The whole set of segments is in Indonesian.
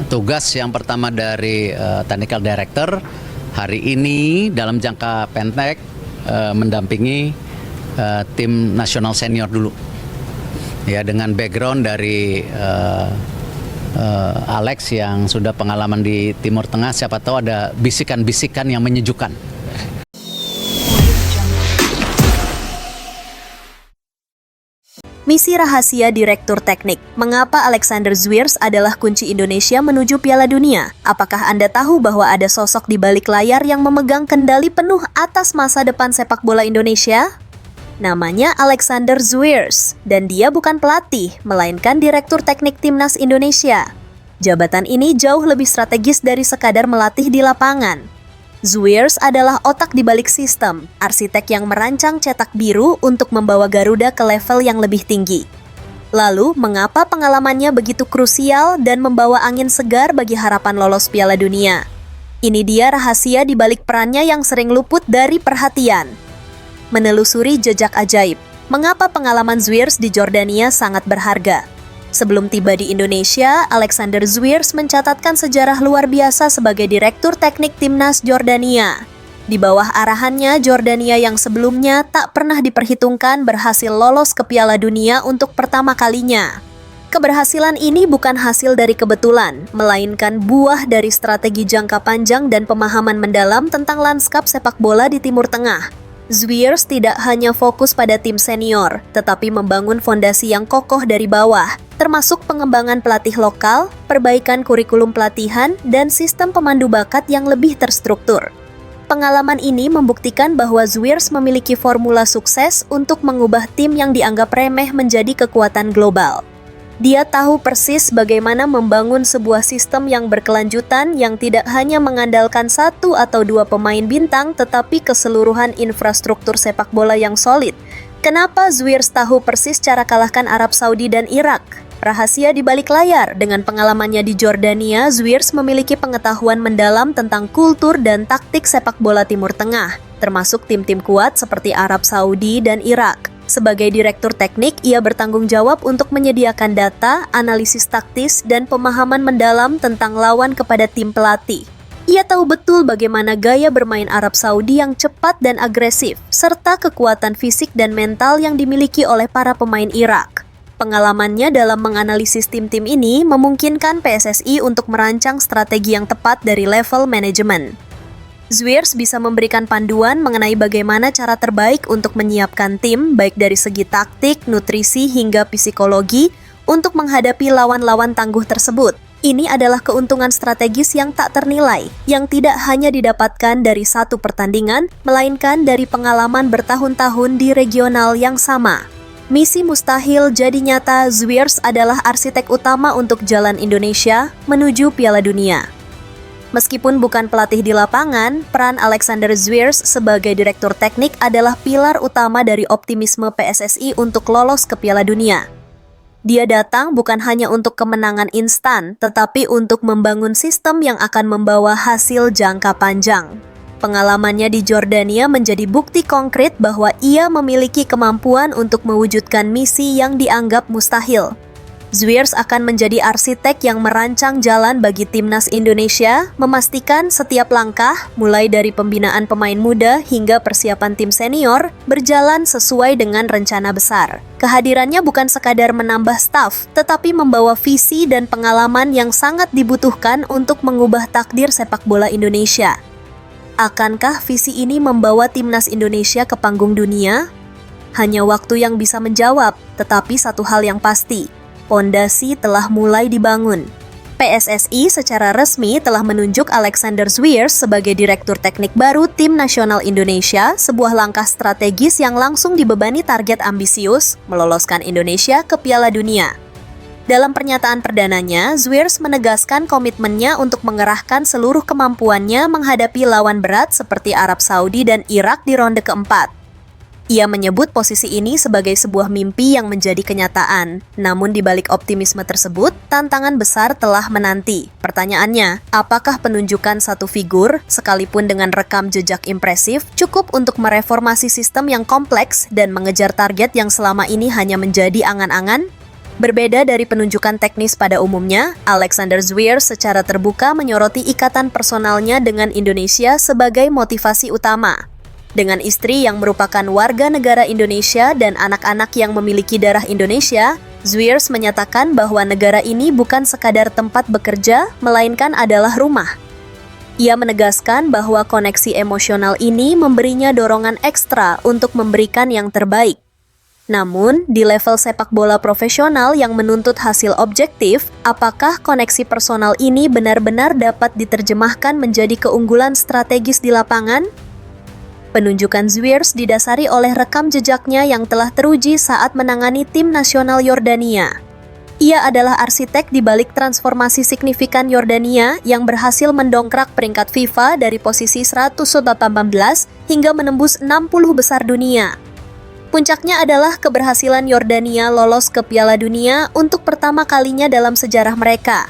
Tugas yang pertama dari Technical Director hari ini dalam jangka pendek mendampingi tim nasional senior dulu. Ya, dengan background dari Alex yang sudah pengalaman di Timur Tengah, siapa tahu ada bisikan-bisikan yang menyejukkan. Misi rahasia Direktur Teknik. Mengapa Alexander Zwiers adalah kunci Indonesia menuju Piala Dunia? Apakah Anda tahu bahwa ada sosok di balik layar yang memegang kendali penuh atas masa depan sepak bola Indonesia? Namanya Alexander Zwiers, dan dia bukan pelatih, melainkan Direktur Teknik Timnas Indonesia. Jabatan ini jauh lebih strategis dari sekadar melatih di lapangan. Zwiers adalah otak di balik sistem, arsitek yang merancang cetak biru untuk membawa Garuda ke level yang lebih tinggi. Lalu, mengapa pengalamannya begitu krusial dan membawa angin segar bagi harapan lolos Piala Dunia? Ini dia rahasia di balik perannya yang sering luput dari perhatian. Menelusuri jejak ajaib, mengapa pengalaman Zwiers di Jordania sangat berharga? Sebelum tiba di Indonesia, Alexander Zwiers mencatatkan sejarah luar biasa sebagai Direktur Teknik Timnas Jordania. Di bawah arahannya, Jordania yang sebelumnya tak pernah diperhitungkan berhasil lolos ke Piala Dunia untuk pertama kalinya. Keberhasilan ini bukan hasil dari kebetulan, melainkan buah dari strategi jangka panjang dan pemahaman mendalam tentang lanskap sepak bola di Timur Tengah. Zwiers tidak hanya fokus pada tim senior, tetapi membangun fondasi yang kokoh dari bawah, termasuk pengembangan pelatih lokal, perbaikan kurikulum pelatihan, dan sistem pemandu bakat yang lebih terstruktur. Pengalaman ini membuktikan bahwa Zwiers memiliki formula sukses untuk mengubah tim yang dianggap remeh menjadi kekuatan global. Dia tahu persis bagaimana membangun sebuah sistem yang berkelanjutan yang tidak hanya mengandalkan satu atau dua pemain bintang, tetapi keseluruhan infrastruktur sepak bola yang solid. Kenapa Zwiers tahu persis cara kalahkan Arab Saudi dan Irak? Rahasia di balik layar. Dengan pengalamannya di Jordania, Zwiers memiliki pengetahuan mendalam tentang kultur dan taktik sepak bola Timur Tengah, termasuk tim-tim kuat seperti Arab Saudi dan Irak. Sebagai Direktur Teknik, ia bertanggung jawab untuk menyediakan data, analisis taktis, dan pemahaman mendalam tentang lawan kepada tim pelatih. Ia tahu betul bagaimana gaya bermain Arab Saudi yang cepat dan agresif, serta kekuatan fisik dan mental yang dimiliki oleh para pemain Irak. Pengalamannya dalam menganalisis tim-tim ini memungkinkan PSSI untuk merancang strategi yang tepat dari level manajemen. Zwiers bisa memberikan panduan mengenai bagaimana cara terbaik untuk menyiapkan tim, baik dari segi taktik, nutrisi, hingga psikologi, untuk menghadapi lawan-lawan tangguh tersebut. Ini adalah keuntungan strategis yang tak ternilai, yang tidak hanya didapatkan dari satu pertandingan, melainkan dari pengalaman bertahun-tahun di regional yang sama. Misi mustahil jadi nyata. Zwiers adalah arsitek utama untuk jalan Indonesia menuju Piala Dunia. Meskipun bukan pelatih di lapangan, peran Alexander Zwiers sebagai Direktur Teknik adalah pilar utama dari optimisme PSSI untuk lolos ke Piala Dunia. Dia datang bukan hanya untuk kemenangan instan, tetapi untuk membangun sistem yang akan membawa hasil jangka panjang. Pengalamannya di Jordania menjadi bukti konkret bahwa ia memiliki kemampuan untuk mewujudkan misi yang dianggap mustahil. Zwiers akan menjadi arsitek yang merancang jalan bagi Timnas Indonesia, memastikan setiap langkah, mulai dari pembinaan pemain muda hingga persiapan tim senior, berjalan sesuai dengan rencana besar. Kehadirannya bukan sekadar menambah staf, tetapi membawa visi dan pengalaman yang sangat dibutuhkan untuk mengubah takdir sepak bola Indonesia. Akankah visi ini membawa Timnas Indonesia ke panggung dunia? Hanya waktu yang bisa menjawab, tetapi satu hal yang pasti, fondasi telah mulai dibangun. PSSI secara resmi telah menunjuk Alexander Zwiers sebagai Direktur Teknik baru Tim Nasional Indonesia, sebuah langkah strategis yang langsung dibebani target ambisius, meloloskan Indonesia ke Piala Dunia. Dalam pernyataan perdananya, Zwiers menegaskan komitmennya untuk mengerahkan seluruh kemampuannya menghadapi lawan berat seperti Arab Saudi dan Irak di ronde keempat. Ia menyebut posisi ini sebagai sebuah mimpi yang menjadi kenyataan. Namun di balik optimisme tersebut, tantangan besar telah menanti. Pertanyaannya, apakah penunjukan satu figur, sekalipun dengan rekam jejak impresif, cukup untuk mereformasi sistem yang kompleks dan mengejar target yang selama ini hanya menjadi angan-angan? Berbeda dari penunjukan teknis pada umumnya, Alexander Zwiers secara terbuka menyoroti ikatan personalnya dengan Indonesia sebagai motivasi utama. Dengan istri yang merupakan warga negara Indonesia dan anak-anak yang memiliki darah Indonesia, Zwiers menyatakan bahwa negara ini bukan sekadar tempat bekerja, melainkan adalah rumah. Ia menegaskan bahwa koneksi emosional ini memberinya dorongan ekstra untuk memberikan yang terbaik. Namun, di level sepak bola profesional yang menuntut hasil objektif, apakah koneksi personal ini benar-benar dapat diterjemahkan menjadi keunggulan strategis di lapangan? Penunjukan Zwiers didasari oleh rekam jejaknya yang telah teruji saat menangani tim nasional Yordania. Ia adalah arsitek di balik transformasi signifikan Yordania yang berhasil mendongkrak peringkat FIFA dari posisi 118 hingga menembus 60 besar dunia. Puncaknya adalah keberhasilan Yordania lolos ke Piala Dunia untuk pertama kalinya dalam sejarah mereka.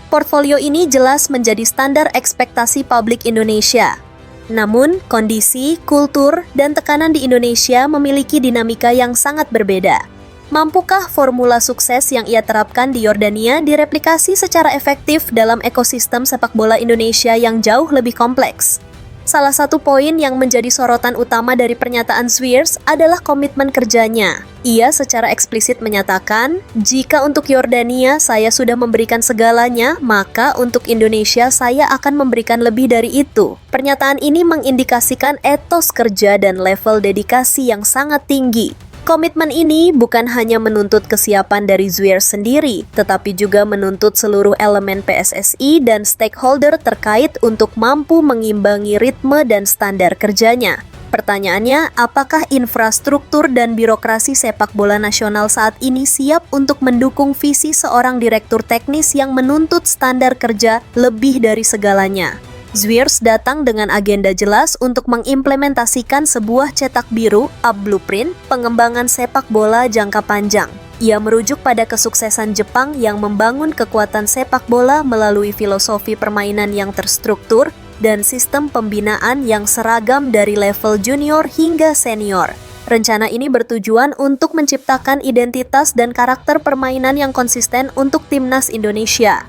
Portfolio ini jelas menjadi standar ekspektasi publik Indonesia. Namun, kondisi, kultur, dan tekanan di Indonesia memiliki dinamika yang sangat berbeda. Mampukah formula sukses yang ia terapkan di Yordania direplikasi secara efektif dalam ekosistem sepak bola Indonesia yang jauh lebih kompleks? Salah satu poin yang menjadi sorotan utama dari pernyataan Zwiers adalah komitmen kerjanya. Ia secara eksplisit menyatakan, jika untuk Yordania saya sudah memberikan segalanya, maka untuk Indonesia saya akan memberikan lebih dari itu. Pernyataan ini mengindikasikan etos kerja dan level dedikasi yang sangat tinggi. Komitmen ini bukan hanya menuntut kesiapan dari Zwiers sendiri, tetapi juga menuntut seluruh elemen PSSI dan stakeholder terkait untuk mampu mengimbangi ritme dan standar kerjanya. Pertanyaannya, apakah infrastruktur dan birokrasi sepak bola nasional saat ini siap untuk mendukung visi seorang direktur teknis yang menuntut standar kerja lebih dari segalanya? Zwiers datang dengan agenda jelas untuk mengimplementasikan sebuah cetak biru, blueprint, pengembangan sepak bola jangka panjang. Ia merujuk pada kesuksesan Jepang yang membangun kekuatan sepak bola melalui filosofi permainan yang terstruktur dan sistem pembinaan yang seragam dari level junior hingga senior. Rencana ini bertujuan untuk menciptakan identitas dan karakter permainan yang konsisten untuk timnas Indonesia.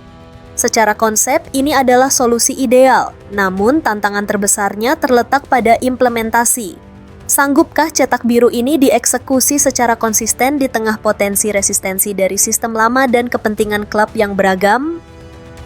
Secara konsep, ini adalah solusi ideal, namun tantangan terbesarnya terletak pada implementasi. Sanggupkah cetak biru ini dieksekusi secara konsisten di tengah potensi resistensi dari sistem lama dan kepentingan klub yang beragam?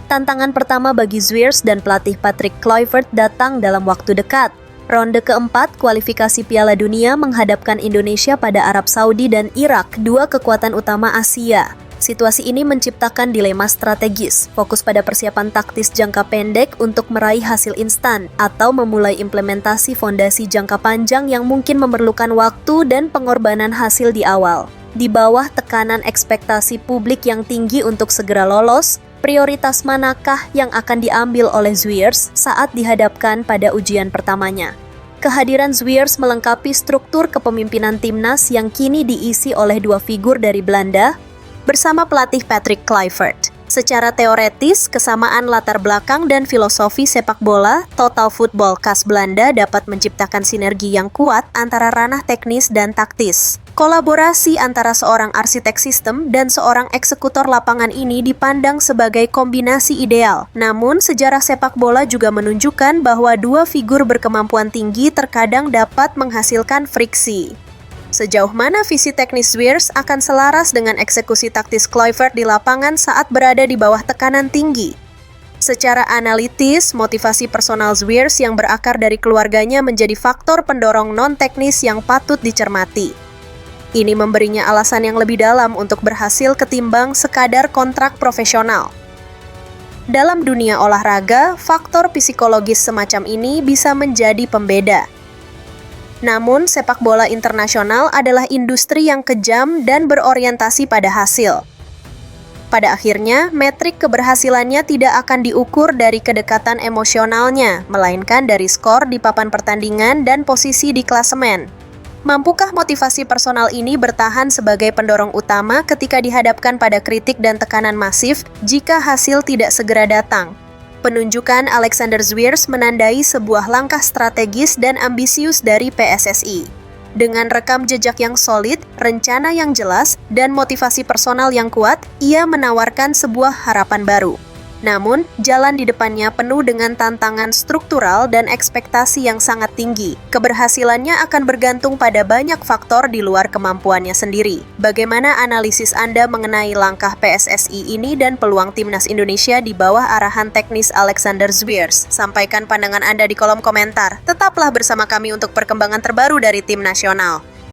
Tantangan pertama bagi Zwiers dan pelatih Patrick Kluivert datang dalam waktu dekat. Ronde keempat kualifikasi Piala Dunia menghadapkan Indonesia pada Arab Saudi dan Irak, dua kekuatan utama Asia. Situasi ini menciptakan dilema strategis, fokus pada persiapan taktis jangka pendek untuk meraih hasil instan, atau memulai implementasi fondasi jangka panjang yang mungkin memerlukan waktu dan pengorbanan hasil di awal. Di bawah tekanan ekspektasi publik yang tinggi untuk segera lolos, prioritas manakah yang akan diambil oleh Zwiers saat dihadapkan pada ujian pertamanya? Kehadiran Zwiers melengkapi struktur kepemimpinan timnas yang kini diisi oleh dua figur dari Belanda, bersama pelatih Patrick Kluivert. Secara teoretis, kesamaan latar belakang dan filosofi sepak bola, total football khas Belanda dapat menciptakan sinergi yang kuat antara ranah teknis dan taktis. Kolaborasi antara seorang arsitek sistem dan seorang eksekutor lapangan ini dipandang sebagai kombinasi ideal. Namun, sejarah sepak bola juga menunjukkan bahwa dua figur berkemampuan tinggi terkadang dapat menghasilkan friksi. Sejauh mana visi teknis Zwiers akan selaras dengan eksekusi taktis Kluivert di lapangan saat berada di bawah tekanan tinggi? Secara analitis, motivasi personal Zwiers yang berakar dari keluarganya menjadi faktor pendorong non-teknis yang patut dicermati. Ini memberinya alasan yang lebih dalam untuk berhasil ketimbang sekadar kontrak profesional. Dalam dunia olahraga, faktor psikologis semacam ini bisa menjadi pembeda. Namun, sepak bola internasional adalah industri yang kejam dan berorientasi pada hasil. Pada akhirnya, metrik keberhasilannya tidak akan diukur dari kedekatan emosionalnya, melainkan dari skor di papan pertandingan dan posisi di klasemen. Mampukah motivasi personal ini bertahan sebagai pendorong utama ketika dihadapkan pada kritik dan tekanan masif jika hasil tidak segera datang? Penunjukan Alexander Zwiers menandai sebuah langkah strategis dan ambisius dari PSSI. Dengan rekam jejak yang solid, rencana yang jelas, dan motivasi personal yang kuat, ia menawarkan sebuah harapan baru. Namun, jalan di depannya penuh dengan tantangan struktural dan ekspektasi yang sangat tinggi. Keberhasilannya akan bergantung pada banyak faktor di luar kemampuannya sendiri. Bagaimana analisis Anda mengenai langkah PSSI ini dan peluang Timnas Indonesia di bawah arahan teknis Alexander Zwiers? Sampaikan pandangan Anda di kolom komentar. Tetaplah bersama kami untuk perkembangan terbaru dari tim nasional.